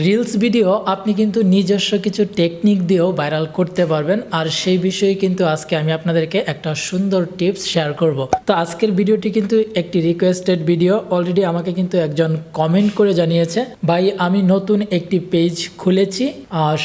Reels video আপনি কিন্তু নিজস্ব কিছু টেকনিক দিয়েও ভাইরাল করতে পারবেন, আর সেই বিষয়ে কিন্তু আজকে আমি আপনাদেরকে একটা সুন্দর টিপস শেয়ার করব। তো আজকের ভিডিওটি কিন্তু একটি রিকোয়েস্টেড ভিডিও। অলরেডি আমাকে কিন্তু একজন কমেন্ট করে জানিয়েছে, ভাই আমি নতুন একটি পেজ খুলেছি,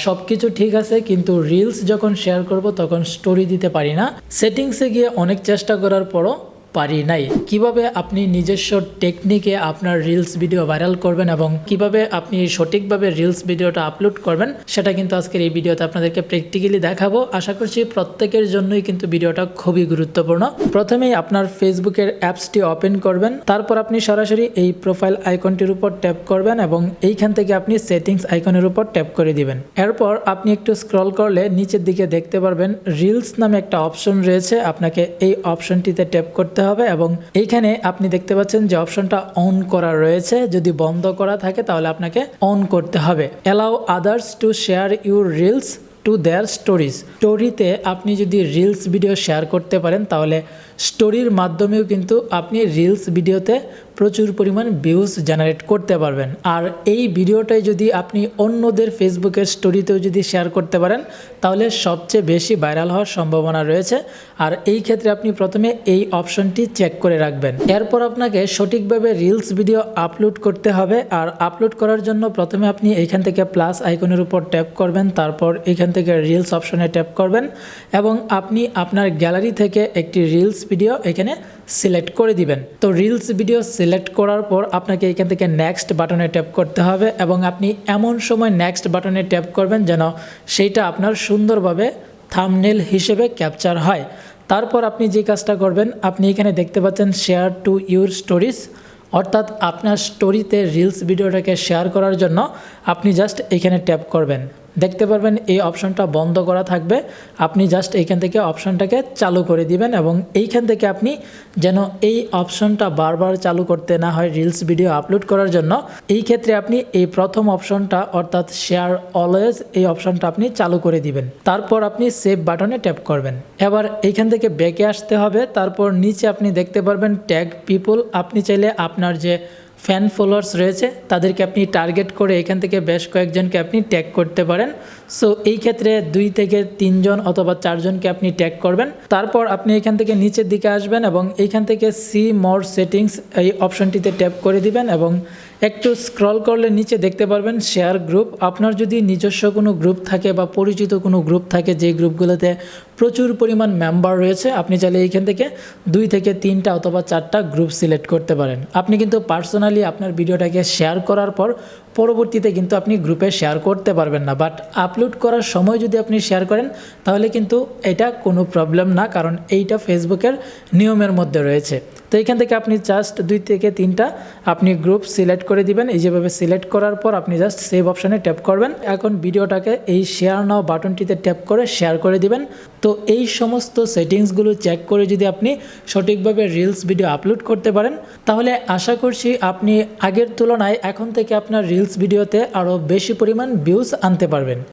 সব কিছু ঠিক আছে, কিন্তু রিলস যখন শেয়ার করব তখন স্টোরি দিতে পারি না। সেটিংসে গিয়ে অনেক চেষ্টা করার পরও পারি নাই। কিভাবে আপনি নিজস্ব টেকনিকে আপনার রিলস ভিডিও ভাইরাল করবেন এবং কিভাবে আপনি সঠিকভাবে রিলস ভিডিওটা আপলোড করবেন সেটা কিন্তু আজকের এই ভিডিওতে আপনাদেরকে প্র্যাকটিক্যালি দেখাবো। আশা করছি প্রত্যেকের জন্যই কিন্তু ভিডিওটা খুবই গুরুত্বপূর্ণ। প্রথমেই আপনার ফেসবুকের অ্যাপসটি ওপেন করবেন, তারপর আপনি সরাসরি এই প্রোফাইল আইকনটির উপর ট্যাপ করবেন এবং এইখান থেকে আপনি সেটিংস আইকনের উপর ট্যাপ করে দিবেন। এরপর আপনি একটু স্ক্রল করলে নিচের দিকে দেখতে পারবেন রিলস নামে একটা অপশন রয়েছে। আপনাকে এই অপশনটিতে ট্যাপ করতে হবে এবং এইখানে আপনি দেখতে পাচ্ছেন যে অপশনটা অন করা রয়েছে। যদি বন্ধ করা থাকে তাহলে আপনাকে অন করতে হবে। Allow others to share your reels to their stories. স্টোরিতে আপনি যদি রিলস ভিডিও শেয়ার করতে পারেন তাহলে স্টোরির মাধ্যমেও কিন্তু আপনি রিলস ভিডিওতে প্রচুর পরিমাণ ভিউজ জেনারেট করতে পারবেন। আর এই ভিডিওটাই যদি আপনি অন্যদের ফেসবুকের স্টোরিতেও যদি শেয়ার করতে পারেন তাহলে সবচেয়ে বেশি ভাইরাল হওয়ার সম্ভাবনা রয়েছে। আর এই ক্ষেত্রে আপনি প্রথমে এই অপশনটি চেক করে রাখবেন। এরপর আপনাকে সঠিকভাবে রিলস ভিডিও আপলোড করতে হবে। আর আপলোড করার জন্য প্রথমে আপনি এইখান থেকে প্লাস আইকনের উপর ট্যাপ করবেন, তারপর এইখান থেকে রিলস অপশনে ট্যাপ করবেন এবং আপনি আপনার গ্যালারি থেকে একটি রিলস ভিডিও এখানে সিলেক্ট করে দিবেন। তো রিলস ভিডিও সিলেক্ট করার পর আপনাকে এখান থেকে নেক্সট বাটনে ট্যাপ করতে হবে এবং আপনি এমন সময় নেক্সট বাটনে ট্যাপ করবেন যেন সেইটা আপনার সুন্দরভাবে থাম্বনেল হিসেবে ক্যাপচার হয়। তারপর আপনি যে কাজটা করবেন, আপনি এখানে দেখতে পাচ্ছেন শেয়ার টু ইউর স্টোরিজ, অর্থাৎ আপনার স্টোরিতে রিলস ভিডিওটাকে শেয়ার করার জন্য আপনি জাস্ট এখানে ট্যাপ করবেন। দেখতে পারবেন এই অপশনটা বন্ধ করা থাকবে। আপনি জাস্ট এইখান থেকে অপশনটাকে চালু করে দিবেন এবং এইখান থেকে আপনি যেন এই অপশনটা বারবার চালু করতে না হয় রিলস ভিডিও আপলোড করার জন্য, এই ক্ষেত্রে আপনি এই প্রথম অপশনটা অর্থাৎ শেয়ার অলওয়েজ এই অপশনটা আপনি চালু করে দিবেন। তারপর আপনি সেভ বাটনে ট্যাপ করবেন। এবার এইখান থেকে ব্যাকে আসতে হবে। তারপর নিচে আপনি দেখতে পারবেন ট্যাগ পিপল। আপনি চাইলে আপনার যে ফ্যান ফলোয়ার্স রয়েছে তাদেরকে আপনি টার্গেট করে এখান থেকে বেশ কয়েকজনকে আপনি ট্যাগ করতে পারেন। সো এই ক্ষেত্রে 2 থেকে 3 জন অথবা 4 জনকে আপনি ট্যাগ করবেন। তারপর আপনি এখান থেকে নিচের দিকে আসবেন এবং এইখান থেকে সি মোর সেটিংস এই অপশনটিতে ট্যাপ করে দিবেন এবং একটু স্ক্রল করলে নিচে দেখতে পারবেন শেয়ার গ্রুপ। আপনার যদি নিজস্ব কোনো গ্রুপ থাকে বা পরিচিত কোনো গ্রুপ থাকে যে গ্রুপগুলোতে প্রচুর পরিমাণ মেম্বার রয়েছে, আপনি চাইলে এইখান থেকে 2 থেকে 3টা অথবা 4টা গ্রুপ সিলেক্ট করতে পারেন। আপনি কিন্তু পার্সোনালি আপনার ভিডিওটাকে শেয়ার করার পর পরবর্তীতে কিন্তু আপনি গ্রুপে শেয়ার করতে পারবেন না, বাট আপলোড করার সময় যদি আপনি শেয়ার করেন তাহলে কিন্তু এটা কোনো প্রবলেম না, কারণ এইটা ফেসবুকের নিয়মের মধ্যে রয়েছে। তো এখান থেকে আপনি জাস্ট 2 থেকে 3টা আপনি গ্রুপ সিলেক্ট করে দিবেন। এই যেভাবে সিলেক্ট করার পর আপনি জাস্ট সেভ অপশানে ট্যাপ করবেন। এখন ভিডিওটাকে এই শেয়ার নাও বাটনটিতে ট্যাপ করে শেয়ার করে দিবেন। তো এই সমস্ত সেটিংসগুলো চেক করে যদি আপনি সঠিকভাবে রিলস ভিডিও আপলোড করতে পারেন তাহলে আশা করছি আপনি আগের তুলনায় এখন থেকে আপনার রিলস ভিডিওতে আরও বেশি পরিমাণ ভিউজ আনতে পারবেন।